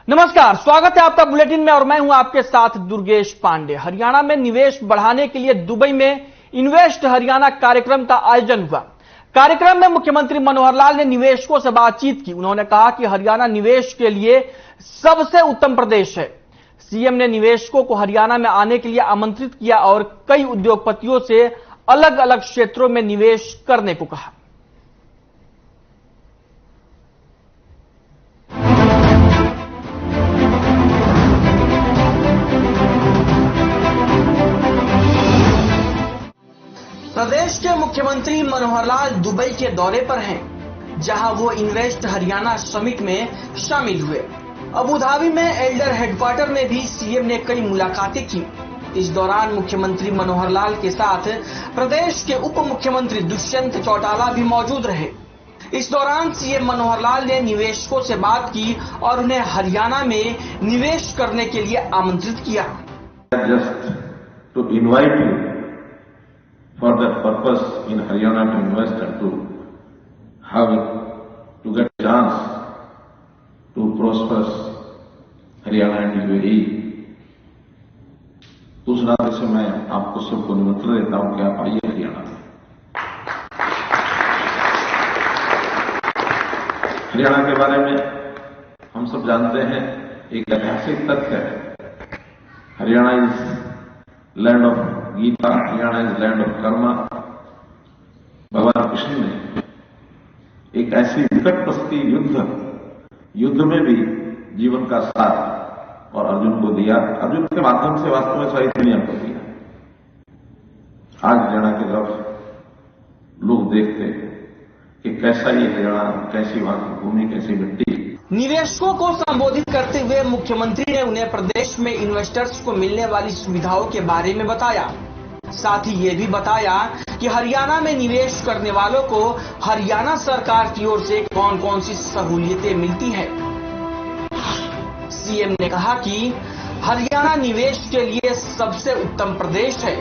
नमस्कार, स्वागत है आपका बुलेटिन में और मैं हूं आपके साथ दुर्गेश पांडे। हरियाणा में निवेश बढ़ाने के लिए दुबई में इन्वेस्ट हरियाणा कार्यक्रम का आयोजन हुआ। कार्यक्रम में मुख्यमंत्री मनोहर लाल ने निवेशकों से बातचीत की। उन्होंने कहा कि हरियाणा निवेश के लिए सबसे उत्तम प्रदेश है। सीएम ने निवेशकों को हरियाणा में आने के लिए आमंत्रित किया और कई उद्योगपतियों से अलग अलग क्षेत्रों में निवेश करने को कहा। प्रदेश के मुख्यमंत्री मनोहर लाल दुबई के दौरे पर हैं, जहां वो इन्वेस्ट हरियाणा समिट में शामिल हुए। अबू धाबी में एल्डर हेडक्वार्टर में भी सीएम ने कई मुलाकातें की। इस दौरान मुख्यमंत्री मनोहर लाल के साथ प्रदेश के उप मुख्यमंत्री दुष्यंत चौटाला भी मौजूद रहे। इस दौरान सीएम मनोहर लाल ने निवेशकों से बात की और उन्हें हरियाणा में निवेश करने के लिए आमंत्रित किया। For that purpose in Haryana to invest and to get a chance to prosper Haryana and UAE। उस नाते से मैं आपको सबको निमंत्रण देता हूं कि आप आइए हरियाणा में। हरियाणा के बारे में हम सब जानते हैं, एक ऐतिहासिक तथ्य है। Haryana is land of Gita, Haryana is land of karma. भगवान कृष्ण ने एक ऐसी निकटवर्ती युद्ध में भी जीवन का साथ और अर्जुन को दिया। अर्जुन के माध्यम से वास्तव में सारी दुनिया को दिया। आज हरियाणा की तरफ लोग देखते कि कैसा ये हरियाणा, कैसी वहां की भूमि, कैसी मिट्टी। निवेशकों को संबोधित करते हुए मुख्यमंत्री ने उन्हें प्रदेश में इन्वेस्टर्स को मिलने वाली सुविधाओं के बारे में बताया। साथ ही ये भी बताया कि हरियाणा में निवेश करने वालों को हरियाणा सरकार की ओर से कौन कौन सी सहूलियतें मिलती है। सीएम ने कहा कि हरियाणा निवेश के लिए सबसे उत्तम प्रदेश है।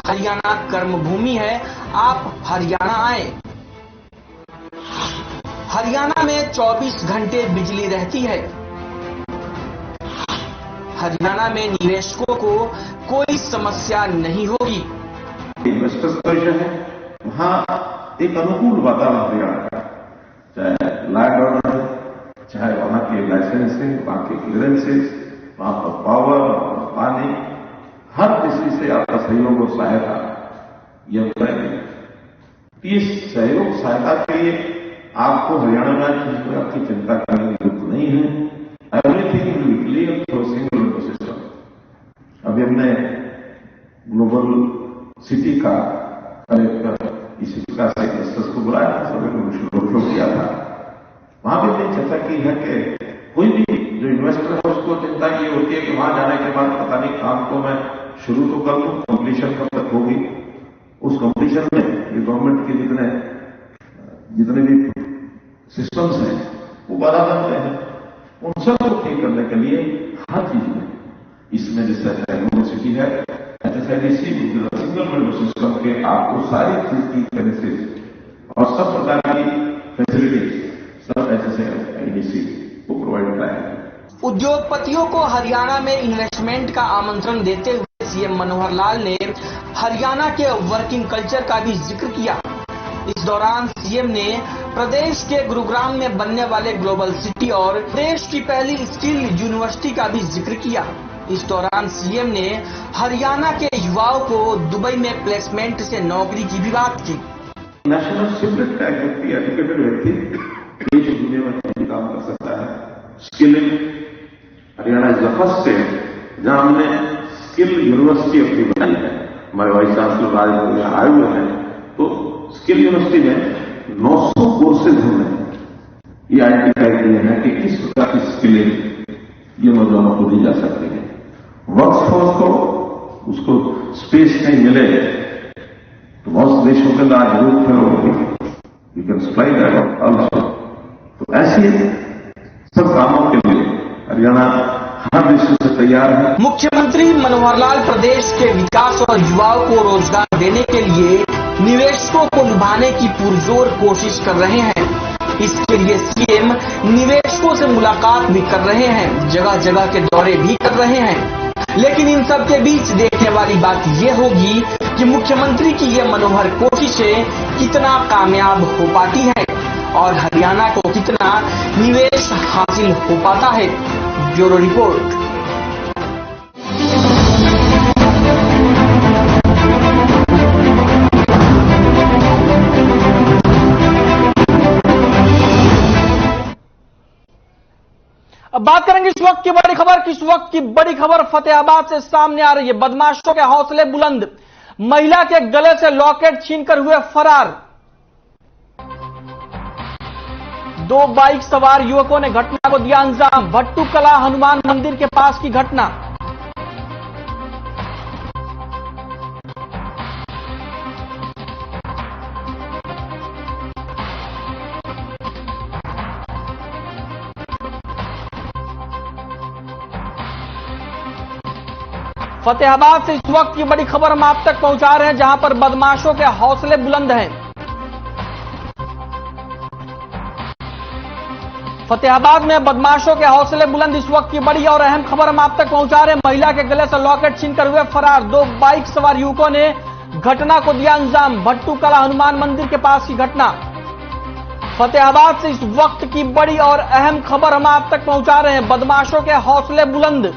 हरियाणा कर्मभूमि है, आप हरियाणा आए। हरियाणा में 24 घंटे बिजली रहती है। हरियाणा में निवेशकों को कोई समस्या नहीं होगी। इन्वेस्टर्स का विषय है, वहां एक अनुकूल वातावरण हरियाणा का, चाहे लैंड ऑर्डर, चाहे वहां के लाइसेंसिंग, वहां के क्लियरेंसेस, वहां का पावर, पानी, हर दृष्टि से आपका सहयोग और सहायता यह करेंगे। इस सहयोग सहायता के लिए आपको हरियाणा में किसी प्रकार की चिंता करने की जरूरत नहीं है। Everything will be clear through single window system. अभी हमने ग्लोबल सिटी का कलेक्टर इस विकास इन्वेस्टर्स को बुलाया था, सभी को रोड शो किया था। वहां भी हमने चर्चा की है कि कोई भी जो इन्वेस्टर है उसको चिंता ये होती है कि वहां जाने के बाद पता नहीं काम को मैं शुरू तो कर लूं, कंप्लीशन कब तक होगी। उस कंप्लीशन में ये गवर्नमेंट के जितने भी सिस्टम्स हैं वो बाधा बन रहे हैं। उन सबको ठीक करने के लिए हर चीज में, इसमें जैसे यूनिवर्सिटी है, एचएसआईडीसी सिंगल विंडो सिस्टम के आपको सारी चीज की सर्विसेज और सब प्रकार की फैसिलिटीज सब एचएसआईडीसी को प्रोवाइड कराएंगे। उद्योगपतियों को हरियाणा में इन्वेस्टमेंट का आमंत्रण देते हुए सीएम मनोहर लाल ने हरियाणा के वर्किंग कल्चर का भी जिक्र किया। इस दौरान सीएम ने प्रदेश के गुरुग्राम में बनने वाले ग्लोबल सिटी और देश की पहली स्किल यूनिवर्सिटी का भी जिक्र किया। इस दौरान सीएम ने हरियाणा के युवाओं को दुबई में प्लेसमेंट से नौकरी की भी बात की। नेशनल सिविल का व्यक्ति, एजुकेटेड व्यक्ति देश दुनिया में काम कर सकता है। Skilling, Haryana is the first state जहां हमने स्किल यूनिवर्सिटी अपनी बनाई है। हमारे वाइस चांसलर राज आए हुए हैं, तो स्किल यूनिवर्सिटी में 900 कोर्सेज हमने ये आइडेंटिफाई किए हैं कि किस प्रकार की स्किलिंग ये नौजवानों को दी जा सकती है। वर्कफोर्स को उसको स्पेस नहीं मिले तो बहुत देशों के अंदर जरूरत है, you can supply that also. तो ऐसी सब कामों के लिए हरियाणा हर दृष्टि से तैयार है। मुख्यमंत्री मनोहर लाल प्रदेश के विकास और युवाओं को रोजगार देने के लिए निवेशकों को लुभाने की पुरजोर कोशिश कर रहे हैं। इसके लिए सीएम निवेशकों से मुलाकात भी कर रहे हैं, जगह जगह के दौरे भी कर रहे हैं। लेकिन इन सब के बीच देखने वाली बात यह होगी कि मुख्यमंत्री की ये मनोहर कोशिशें कितना कामयाब हो पाती हैं और हरियाणा को कितना निवेश हासिल हो पाता है। Bureau report. अब बात करेंगे इस वक्त की बड़ी खबर की। इस वक्त की बड़ी खबर फतेहाबाद से सामने आ रही है। बदमाशों के हौसले बुलंद, महिला के गले से लॉकेट छीनकर हुए फरार। 2 बाइक सवार युवकों ने घटना को दिया अंजाम। भट्टू कला हनुमान मंदिर के पास की घटना। फतेहाबाद से इस वक्त की बड़ी खबर हम आप तक पहुंचा रहे हैं, जहां पर बदमाशों के हौसले बुलंद हैं। फतेहाबाद में बदमाशों के हौसले बुलंद, इस वक्त की बड़ी और अहम खबर हम आप तक पहुंचा रहे हैं। महिला के गले से लॉकेट छीनकर हुए फरार। 2 बाइक सवार युवकों ने घटना को दिया अंजाम। भट्टू कला हनुमान मंदिर के पास की घटना। फतेहाबाद से इस वक्त की बड़ी और अहम खबर हम आप तक पहुंचा रहे हैं। बदमाशों के हौसले बुलंद,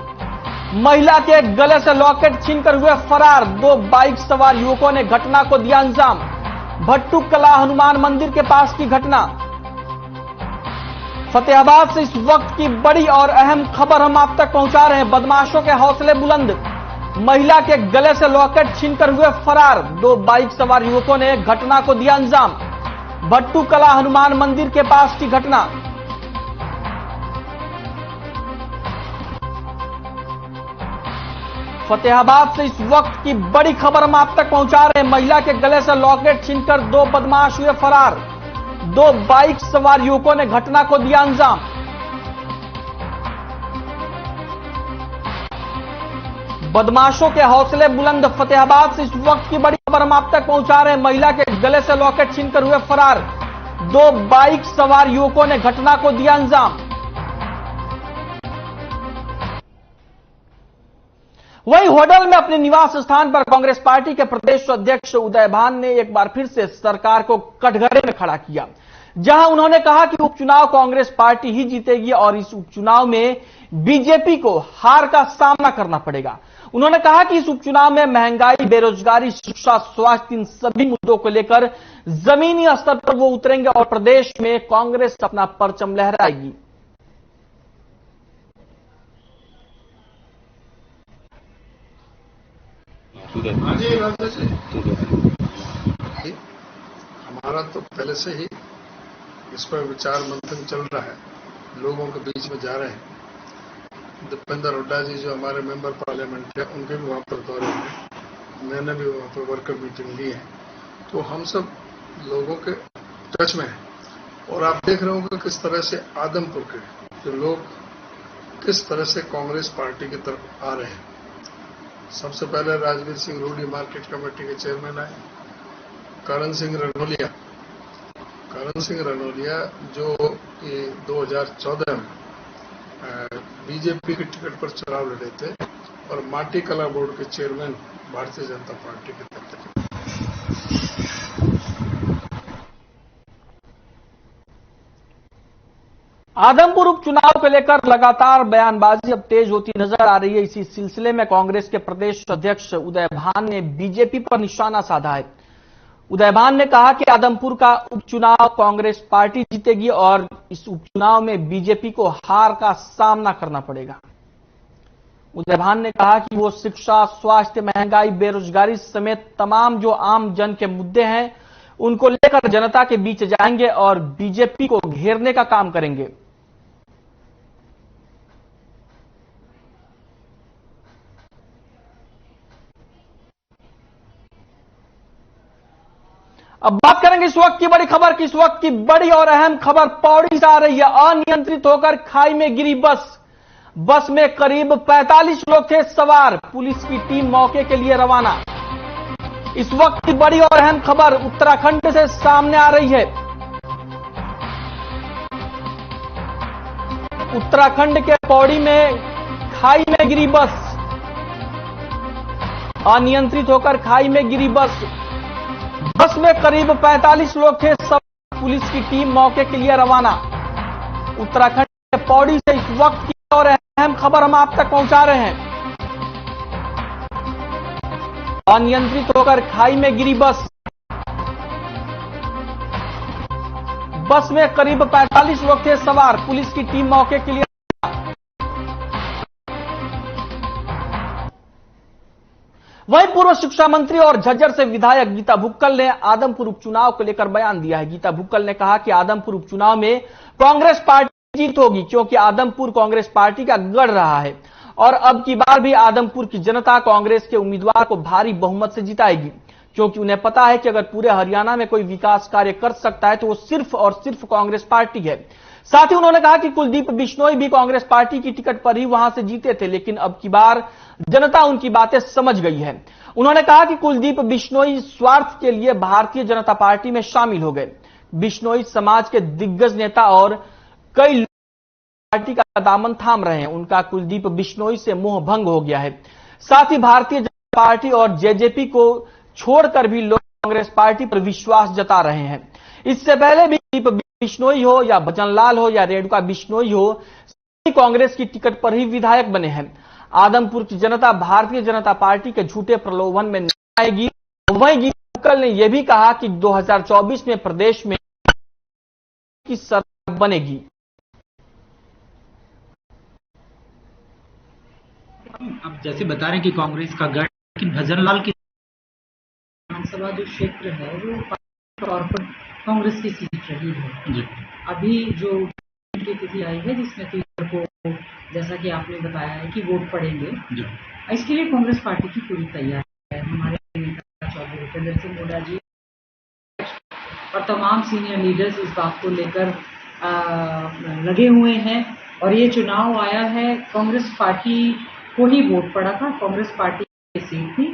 महिला के गले से लॉकेट छीनकर हुए फरार। 2 बाइक सवार युवकों ने घटना को दिया अंजाम। भट्टू कला हनुमान मंदिर के पास की घटना। फतेहाबाद से इस वक्त की बड़ी और अहम खबर हम आप तक पहुंचा रहे हैं। बदमाशों के हौसले बुलंद, महिला के गले से लॉकेट छीनकर हुए फरार। 2 बाइक सवार युवकों ने घटना को दिया अंजाम। भट्टू कला हनुमान मंदिर के पास की घटना। फतेहाबाद से इस वक्त की बड़ी खबर हम आप तक पहुंचा रहे हैं। महिला के गले से लॉकेट छीनकर 2 बदमाश हुए फरार। 2 बाइक सवार युवकों ने घटना को दिया अंजाम। बदमाशों के हौसले बुलंद, फतेहाबाद से इस वक्त की बड़ी खबर हम आप तक पहुंचा रहे हैं। महिला के गले से लॉकेट छीनकर हुए फरार। 2 बाइक सवार युवकों ने घटना को दिया अंजाम। वहीं होडल में अपने निवास स्थान पर कांग्रेस पार्टी के प्रदेश अध्यक्ष उदय भान ने एक बार फिर से सरकार को कटघरे में खड़ा किया, जहां उन्होंने कहा कि उपचुनाव कांग्रेस पार्टी ही जीतेगी और इस उपचुनाव में बीजेपी को हार का सामना करना पड़ेगा। उन्होंने कहा कि इस उपचुनाव में महंगाई, बेरोजगारी, शिक्षा, स्वास्थ्य, इन सभी मुद्दों को लेकर जमीनी स्तर पर वो उतरेंगे और प्रदेश में कांग्रेस अपना परचम लहराएगी। हमारा तो पहले से ही इस पर विचार मंथन चल रहा है, लोगों के बीच में जा रहे हैं। दीपेंद्र हुड्डा जी जो हमारे मेंबर पार्लियामेंट है, उनके भी वहां पर दौरे हैं, मैंने भी वहां पर वर्कर मीटिंग ली है, तो हम सब लोगों के टच में हैं। और आप देख रहे होंगे किस तरह से आदमपुर के जो लोग किस तरह से कांग्रेस पार्टी की तरफ आ रहे हैं। सबसे पहले राजवीर सिंह रूडी मार्केट कमेटी के चेयरमैन आए, करण सिंह रनौलिया जो 2014 में बीजेपी के टिकट पर चुनाव लड़े थे और माटी कला बोर्ड के चेयरमैन भारतीय जनता पार्टी के थे। आदमपुर उपचुनाव को लेकर लगातार बयानबाजी अब तेज होती नजर आ रही है। इसी सिलसिले में कांग्रेस के प्रदेश अध्यक्ष उदय भान ने बीजेपी पर निशाना साधा है। उदय भान ने कहा कि आदमपुर का उपचुनाव कांग्रेस पार्टी जीतेगी और इस उपचुनाव में बीजेपी को हार का सामना करना पड़ेगा। उदय भान ने कहा कि वो शिक्षा, स्वास्थ्य, महंगाई, बेरोजगारी समेत तमाम जो आम जन के मुद्दे हैं उनको लेकर जनता के बीच जाएंगे और बीजेपी को घेरने का काम करेंगे। अब बात करेंगे इस वक्त की बड़ी खबर की। इस वक्त की बड़ी और अहम खबर पौड़ी से आ रही है। अनियंत्रित होकर खाई में गिरी बस में करीब 45 लोग थे सवार। पुलिस की टीम मौके के लिए रवाना। इस वक्त की बड़ी और अहम खबर उत्तराखंड से सामने आ रही है। उत्तराखंड के पौड़ी में खाई में गिरी बस। अनियंत्रित होकर खाई में गिरी बस। बस में करीब 45 लोग थे। सब पुलिस की टीम मौके के लिए रवाना। उत्तराखंड के पौड़ी से इस वक्त की और अहम खबर हम आप तक पहुंचा रहे हैं। अनियंत्रित होकर खाई में गिरी बस। बस में करीब 45 लोग थे सवार। पुलिस की टीम मौके के लिए। वहीं पूर्व शिक्षा मंत्री और झज्जर से विधायक गीता भुक्कल ने आदमपुर उपचुनाव को लेकर बयान दिया है। गीता भुक्कल ने कहा कि आदमपुर उपचुनाव में कांग्रेस पार्टी जीत होगी, क्योंकि आदमपुर कांग्रेस पार्टी का गढ़ रहा है और अब की बार भी आदमपुर की जनता कांग्रेस के उम्मीदवार को भारी बहुमत से जिताएगी, क्योंकि उन्हें पता है कि अगर पूरे हरियाणा में कोई विकास कार्य कर सकता है तो वो सिर्फ और सिर्फ कांग्रेस पार्टी है। साथ ही उन्होंने कहा कि कुलदीप बिश्नोई भी कांग्रेस पार्टी की टिकट पर ही वहां से जीते थे, लेकिन अब की बार जनता उनकी बातें समझ गई है। उन्होंने कहा कि कुलदीप बिश्नोई स्वार्थ के लिए भारतीय जनता पार्टी में शामिल हो गए। बिश्नोई समाज के दिग्गज नेता और कई लोग पार्टी का दामन थाम रहे हैं। उनका कुलदीप बिश्नोई से मोह भंग हो गया है। साथ ही भारतीय जनता पार्टी और जेजेपी को छोड़कर भी लोग कांग्रेस पार्टी पर विश्वास जता रहे हैं। इससे पहले भी कुलदीप बिश्नोई हो या भजनलाल हो या रेणुका बिश्नोई हो, सभी कांग्रेस की टिकट पर ही विधायक बने हैं। आदमपुर की जनता भारतीय जनता पार्टी के झूठे प्रलोभन में नहीं आएगी। वहीं गीता भुक्कल ने यह भी कहा कि 2024 में प्रदेश में की सरकार बनेगी। आप जैसे बता रहे हैं कि कांग्रेस का गढ़, लेकिन भजनलाल की विधानसभा जो क्षेत्र है वो तौर पर कांग्रेस की सीट रही है जी। अभी जो की तिथि आई है जिसमें 3 को, जैसा कि आपने बताया है कि वोट पड़ेंगे जी। इसके लिए कांग्रेस पार्टी की पूरी तैयारी है। हमारे नेता चौधरी भूपेंद्र सिंह हुड्डा जी और तमाम सीनियर लीडर्स इस बात को लेकर लगे हुए हैं और ये चुनाव आया है, कांग्रेस पार्टी को ही वोट पड़ा था, कांग्रेस पार्टी की सीट थी।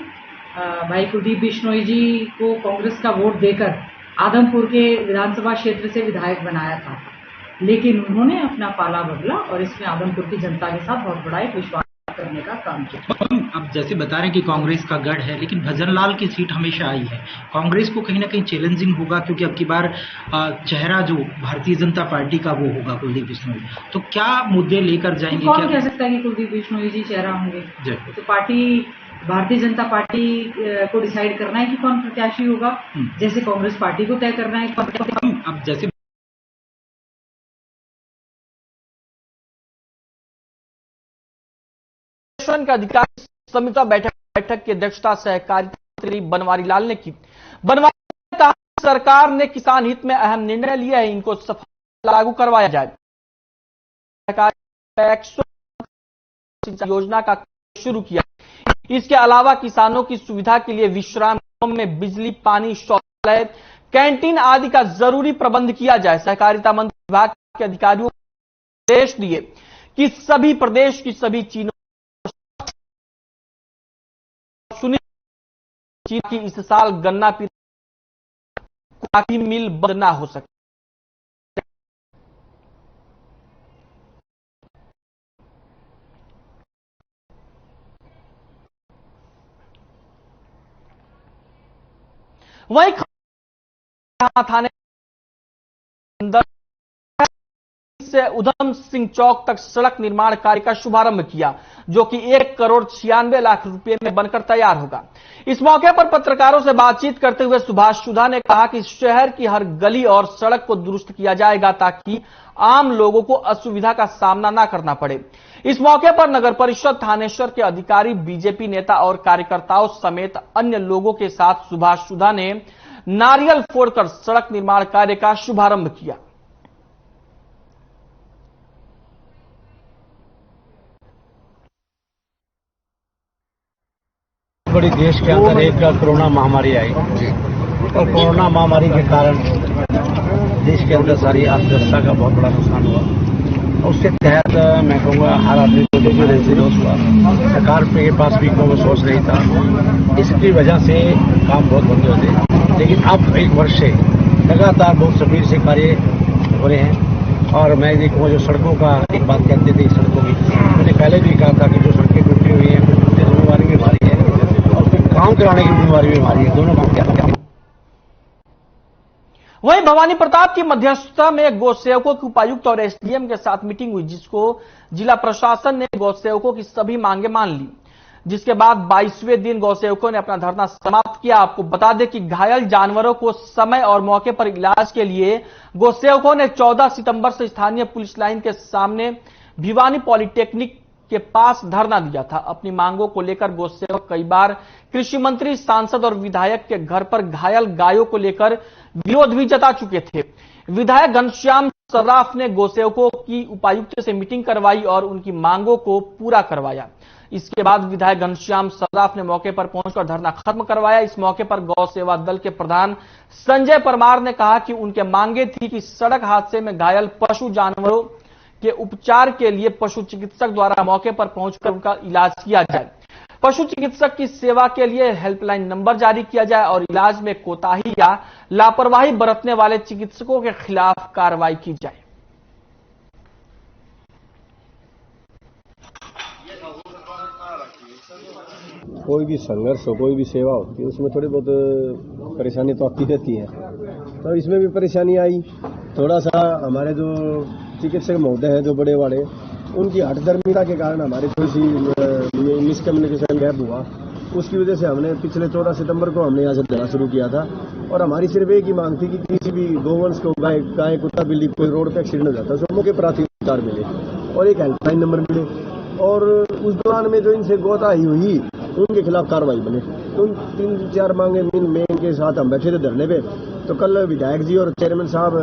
भाई कुलदीप बिश्नोई जी को कांग्रेस का वोट देकर आदमपुर के विधानसभा क्षेत्र से विधायक बनाया था, लेकिन उन्होंने अपना पाला बदला और इसमें आदमपुर की जनता के साथ बहुत बड़ा एक विश्वास करने का काम किया। आप जैसे बता रहे हैं कि कांग्रेस का गढ़ है, लेकिन भजनलाल की सीट हमेशा आई है। कांग्रेस को कहीं ना कहीं चैलेंजिंग होगा, क्योंकि अब की बार चेहरा जो भारतीय जनता पार्टी का वो होगा कुलदीप बिश्नोई। तो क्या मुद्दे लेकर जाएंगे? तो कौन कह सकता है कि कुलदीप बिश्नोई जी चेहरा होंगे? तो पार्टी भारतीय जनता पार्टी को डिसाइड करना है कि कौन प्रत्याशी होगा, जैसे कांग्रेस पार्टी को तय करना है। अब जैसे के अधिकारी समीक्षा बैठक की अध्यक्षता सहकारिता मंत्री बनवारी लाल ने की। बनवारी ने कहा सरकार ने किसान हित में अहम निर्णय लिए हैं, इनको सफल लागू करवाया जाए। योजना का शुरू किया। इसके अलावा किसानों की सुविधा के लिए विश्राम गृहों में बिजली, पानी, शौचालय, कैंटीन आदि का जरूरी प्रबंध किया जाए। सहकारिता मंत्री विभाग के अधिकारियों को निर्देश दिए कि सभी प्रदेश की सभी चीनों की इस साल गन्ना कॉफी मिल बंद ना हो सके। वहीं थाने से उधम सिंह चौक तक सड़क निर्माण कार्य का शुभारंभ किया, जो कि 1,96,00,000 रुपए में बनकर तैयार होगा। इस मौके पर पत्रकारों से बातचीत करते हुए सुभाष सुधा ने कहा कि शहर की हर गली और सड़क को दुरुस्त किया जाएगा ताकि आम लोगों को असुविधा का सामना न करना पड़े। इस मौके पर नगर परिषद थानेश्वर के अधिकारी, बीजेपी नेता और कार्यकर्ताओं समेत अन्य लोगों के साथ सुभाष सुधा ने नारियल फोड़कर सड़क निर्माण कार्य का शुभारंभ किया। बड़ी देश के अंदर एक कोरोना महामारी आई और कोरोना महामारी के कारण देश के अंदर सारी अर्थव्यवस्था का बहुत बड़ा नुकसान हुआ। उसके तहत मैं कहूँगा हर आदमी को रेजिडेंसी लॉस हुआ। सरकार के पास भी कोई सोच नहीं था, इसकी वजह से काम बहुत बंद होते। लेकिन अब 1 वर्ष से लगातार बहुत सफीर से कार्य हो रहे हैं और मैं देखूंगा जो सड़कों का एक बात कहते थे सड़कों की, मैंने पहले भी कहा था कि जो सड़कें टूटी हुई हैं कुछ जिम्मेवारी भी हमारी है और कुछ काम कराने की जिम्मेवारी भी हमारी है, दोनों काम क्या। वहीं भवानी प्रताप की मध्यस्थता में गौ सेवकों के उपायुक्त और एसडीएम के साथ मीटिंग हुई, जिसको जिला प्रशासन ने गौ सेवकों की सभी मांगे मान ली, जिसके बाद 22वें दिन गौ सेवकों ने अपना धरना समाप्त किया। आपको बता दें कि घायल जानवरों को समय और मौके पर इलाज के लिए गौ सेवकों ने 14 सितंबर से स्थानीय पुलिस लाइन के सामने भिवानी पॉलिटेक्निक के पास धरना दिया था। अपनी मांगों को लेकर गौ सेवक कई बार कृषि मंत्री, सांसद और विधायक के घर पर घायल गायों को लेकर विरोध भी जता चुके थे। विधायक घनश्याम सर्राफ ने गौ सेवकों की उपायुक्त से मीटिंग करवाई और उनकी मांगों को पूरा करवाया। इसके बाद विधायक घनश्याम सर्राफ ने मौके पर पहुंचकर धरना खत्म करवाया। इस मौके पर गौ सेवा दल के प्रधान संजय परमार ने कहा कि उनके मांगे थी कि सड़क हादसे में घायल पशु जानवरों के उपचार के लिए पशु चिकित्सक द्वारा मौके पर पहुंचकर उनका इलाज किया जाए। पशु चिकित्सक की सेवा के लिए हेल्पलाइन नंबर जारी किया जाए और इलाज में कोताही या लापरवाही बरतने वाले चिकित्सकों के खिलाफ कार्रवाई की जाए। कोई भी संघर्ष हो, कोई भी सेवा होती है, उसमें थोड़ी बहुत परेशानी तो आती रहती है। तो इसमें भी परेशानी आई। थोड़ा सा हमारे जो चिकित्सक महोदय हैं, जो बड़े वाले, उनकी हठधर्मिता के कारण हमारी थोड़ी सी मिसकम्युनिकेशन गैप हुआ। उसकी वजह से हमने पिछले 14 सितंबर को हमने यहाँ से धरना शुरू किया था और हमारी सिर्फ एक ही मांग थी कि किसी भी गोवंश को गाय कुत्ता बिल्ली कोई रोड पे एक्सीडेंट हो जाता है तो मौके पर प्राथमिकता मिले और एक हेल्पलाइन नंबर मिले और उस दौरान में जो इनसे गोताही हुई उनके खिलाफ कार्रवाई बने। तो 3-4 मांगे मेन के साथ हम बैठे थे धरने पे। तो कल विधायक जी और चेयरमैन साहब,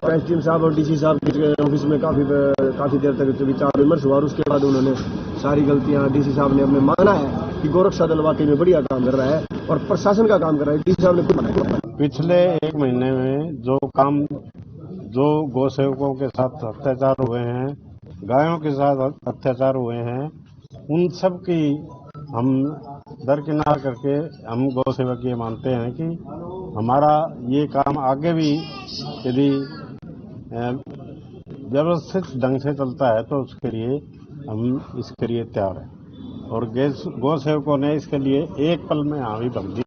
एसडीएम साहब और डीसी साहब के ऑफिस में काफी देर तक विचार विमर्श हुआ और उसके बाद उन्होंने सारी गलतियां डीसी साहब ने अपने माना है कि गोरक्षा दल वाकई में बढ़िया काम कर रहा है और प्रशासन का काम कर रहा है। डीसी साहब ने खुद मना। पिछले 1 महीने में जो गौ सेवकों के साथ अत्याचार हुए हैं, गायों के साथ अत्याचार हुए हैं, उन सब की हम दरकिनार करके हम गौ सेवक ये मानते हैं कि हमारा ये काम आगे भी यदि व्यवस्थित ढंग से चलता है तो उसके लिए हम इसके लिए तैयार हैं और गौ सेवकों ने इसके लिए एक पल में हामी भर दी।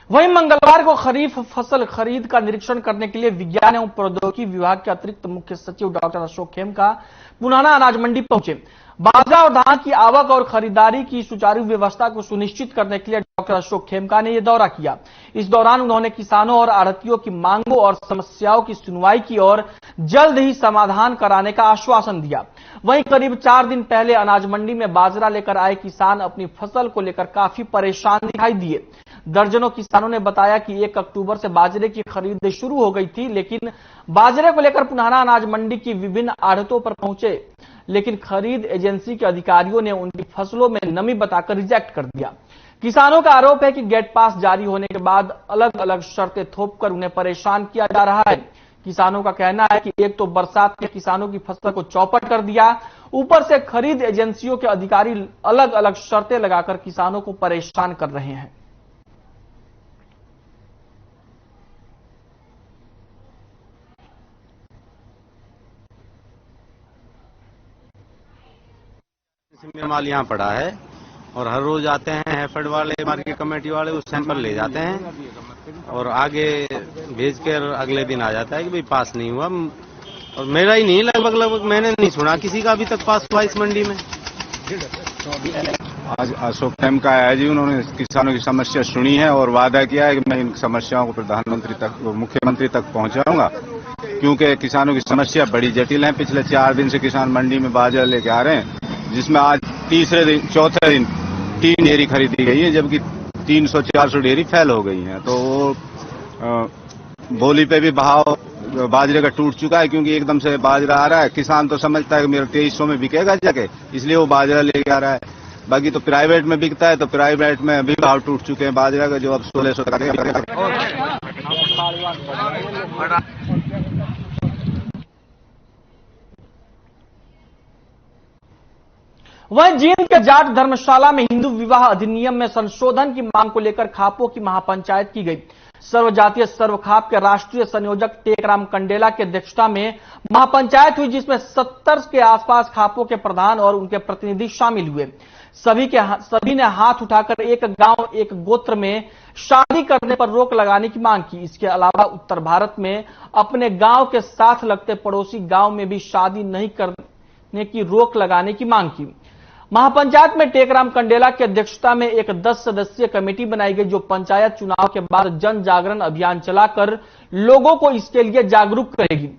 वहीं मंगलवार को खरीफ फसल खरीद का निरीक्षण करने के लिए विज्ञान एवं प्रौद्योगिकी विभाग के अतिरिक्त मुख्य सचिव डॉक्टर अशोक खेमका पुनाना अनाज मंडी पहुंचे। बाजरा और धान की आवक और खरीदारी की सुचारू व्यवस्था को सुनिश्चित करने के लिए डॉक्टर अशोक खेमका ने यह दौरा किया। इस दौरान उन्होंने किसानों और आढ़तियों की मांगों और समस्याओं की सुनवाई की और जल्द ही समाधान कराने का आश्वासन दिया। वहीं करीब 4 दिन पहले अनाज मंडी में बाजरा लेकर आए किसान अपनी फसल को लेकर काफी परेशान दिखाई दिए। दर्जनों किसानों ने बताया कि 1 अक्टूबर से बाजरे की खरीद शुरू हो गई थी, लेकिन बाजरे को लेकर पुनाना अनाज मंडी की विभिन्न आढ़तों पर पहुंचे, लेकिन खरीद एजेंसी के अधिकारियों ने उनकी फसलों में नमी बताकर रिजेक्ट कर दिया। किसानों का आरोप है कि गेट पास जारी होने के बाद अलग अलग शर्तें थोपकर उन्हें परेशान किया जा रहा है। किसानों का कहना है कि एक तो बरसात में किसानों की फसल को चौपट कर दिया, ऊपर से खरीद एजेंसियों के अधिकारी अलग अलग शर्तें लगाकर किसानों को परेशान कर रहे हैं। माल यहाँ पड़ा है और हर रोज आते हैं हैफेड वाले, मार्केट कमेटी वाले, उस सैंपल ले जाते हैं और आगे भेज कर अगले दिन आ जाता है कि भाई पास नहीं हुआ। और मेरा ही नहीं, लगभग मैंने नहीं सुना किसी का अभी तक पास हुआ इस मंडी में। आज अशोक खेमका आया जी, उन्होंने किसानों की समस्या सुनी है और वादा किया है कि मैं इन समस्याओं को प्रधानमंत्री तक, मुख्यमंत्री तक पहुंचाऊंगा, क्योंकि किसानों की समस्या बड़ी जटिल है। पिछले 4 दिन से किसान मंडी में बाजरा लेके आ रहे हैं, जिसमें आज चौथे दिन 3 डेयरी खरीदी गई है, जबकि 300-400 डेयरी फेल हो गई हैं। तो बोली पे भी भाव बाजरे का टूट चुका है, क्योंकि एकदम से बाजरा आ रहा है। किसान तो समझता है कि मेरा 2300 में बिकेगा जाके, इसलिए वो बाजरा लेके आ रहा है। बाकी तो प्राइवेट में बिकता है, तो प्राइवेट में भी भाव टूट चुके हैं बाजरा का, जो अब 1600 तक। वहीं जींद के जाट धर्मशाला में हिंदू विवाह अधिनियम में संशोधन की मांग को लेकर खापों की महापंचायत की गई। सर्वजातीय सर्वखाप के राष्ट्रीय संयोजक टेकराम कंडेला की अध्यक्षता में महापंचायत हुई, जिसमें 70 के आसपास खापों के प्रधान और उनके प्रतिनिधि शामिल हुए। सभी ने हाथ उठाकर एक गांव एक गोत्र में शादी करने पर रोक लगाने की मांग की। इसके अलावा उत्तर भारत में अपने गांव के साथ लगते पड़ोसी गांव में भी शादी नहीं करने की रोक लगाने की मांग की। महापंचायत में टेकराम कंडेला की अध्यक्षता में एक 10 सदस्यीय कमेटी बनाई गई, जो पंचायत चुनाव के बाद जन जागरण अभियान चलाकर लोगों को इसके लिए जागरूक करेगी।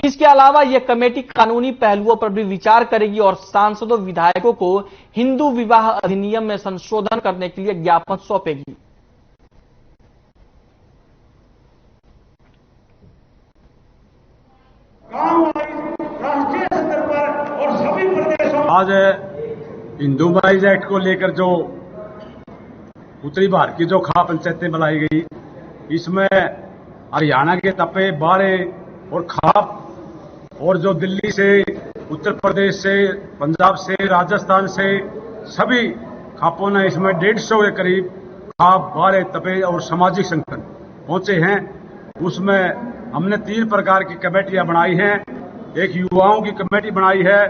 इसके अलावा यह कमेटी कानूनी पहलुओं पर भी विचार करेगी और सांसदों विधायकों को हिंदू विवाह अधिनियम में संशोधन करने के लिए ज्ञापन सौंपेगी। राष्ट्रीय स्तर पर और सभी प्रदेशों आज हिंदू मैरिज एक्ट को लेकर जो उत्तरी भारत की जो खाप पंचायतें बनाई गई, इसमें हरियाणा के तपे बाड़े और खाप और जो दिल्ली से, उत्तर प्रदेश से, पंजाब से, राजस्थान से सभी खापों ने इसमें 150 के करीब खाप, बाड़े, तपे और सामाजिक संगठन पहुंचे हैं। उसमें हमने 3 प्रकार की कमेटियां बनाई हैं। एक युवाओं की कमेटी बनाई है,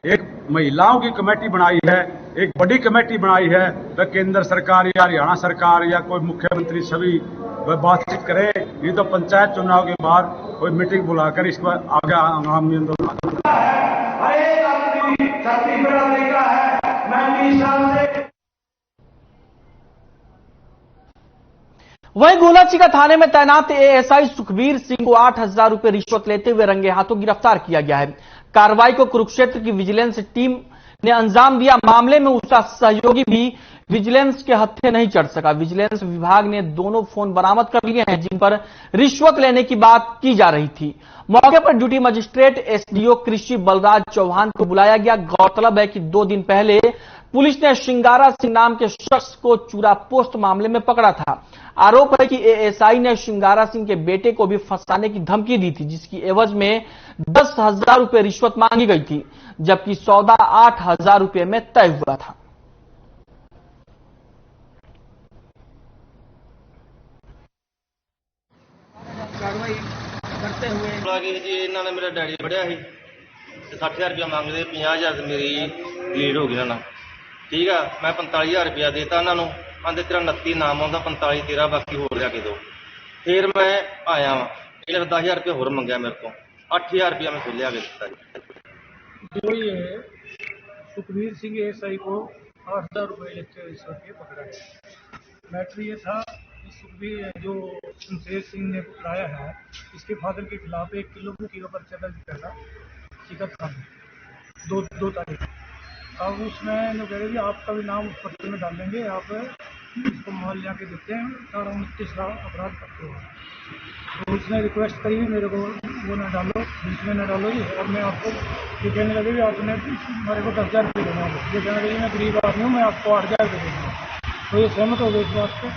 एक महिलाओं की कमेटी बनाई है, एक बड़ी कमेटी बनाई है। वह केंद्र सरकार या हरियाणा सरकार या कोई मुख्यमंत्री सभी वह बातचीत करें। ये तो पंचायत चुनाव के बाद कोई मीटिंग बुलाकर इस पर आगे आगामी आंदोलन वहीं गोलाचिका थाने में तैनात एएसआई सुखबीर सिंह को 8,000 रुपए रिश्वत लेते हुए रंगे हाथों गिरफ्तार किया गया है। कार्रवाई को कुरुक्षेत्र की विजिलेंस टीम ने अंजाम दिया। मामले में उसका सहयोगी भी विजिलेंस के हत्थे नहीं चढ़ सका। विजिलेंस विभाग ने दोनों फोन बरामद कर लिए हैं, जिन पर रिश्वत लेने की बात की जा रही थी। मौके पर ड्यूटी मजिस्ट्रेट एसडीओ कृषि बलराज चौहान को बुलाया गया। गौरतलब है कि 2 दिन पहले पुलिस ने शिंगारा सिंह नाम के शख्स को चूरा पोस्ट मामले में पकड़ा था। आरोप है कि एएसआई ने शिंगारा सिंह के बेटे को भी फंसाने की धमकी दी थी, जिसकी एवज में 10,000 रुपए रिश्वत मांगी गई थी, जबकि सौदा 8,000 रुपए में तय हुआ था। कार्रवाई करते हुए जी इन्होंने मेरा डैडी पढ़िया ही 60,000 रुपया मांगते, 50,000 मेरी लीड हो गई ना। ठीक है, मैं 45,000 रुपया देता इन्होंने। आंदे तेरा 29 नाम आता, 45 तेरा, बाकी होर लिया के दो। फिर मैं आया वा, इन्हें 10,000 रुपया होर मंगया मेरे को, 8,000 रुपया मैं लिया के दिता। जो ये सुखबीर सिंह एएसआई को 8,000 रुपये लेते हुए रिश्वत के पकड़ा गया। मैटर ये था कि सुखबीर जो शमशेर सिंह ने पकड़ाया है, इसके फादर के खिलाफ 1 किलो की पर्चा दर्ज करना शिकत था 2 तारीख। अब उसमें जो कह रहे आपका भी नाम उस पर्चे में डालेंगे, आप इसको मोहल जाके देते हैं, 18-29 का अपराध करते हो। तो उसने रिक्वेस्ट करी मेरे को वो न डालो, बीच में न डालो जी। और मैं आपको ये कहने लगे कि आपने मेरे को 10,000 रुपये देना है। ये कहने लगे मैं गरीब आदमी हूँ, मैं आपको 8,000 रुपये दे दूँगा। तो ये सहमत हो गए इस बात पर,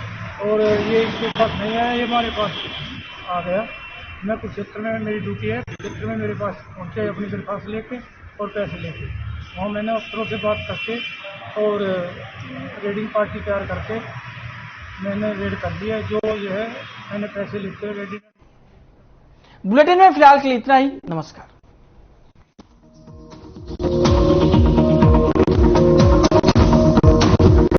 और ये इसके पास नहीं आया, ये हमारे पास आ गया। मैं कुछ क्षेत्र में मेरी ड्यूटी है, क्षेत्र में मेरे पास पहुँचे अपनी दरख्वास्त लेके और पैसे लेके। वहाँ मैंने अफसरों से बात करके और रेडिंग पार्टी तैयार करके मैंने रेड कर दिया। जो ये है मैंने पैसे लिखते रेडी। बुलेटिन में फिलहाल के लिए इतना ही। नमस्कार।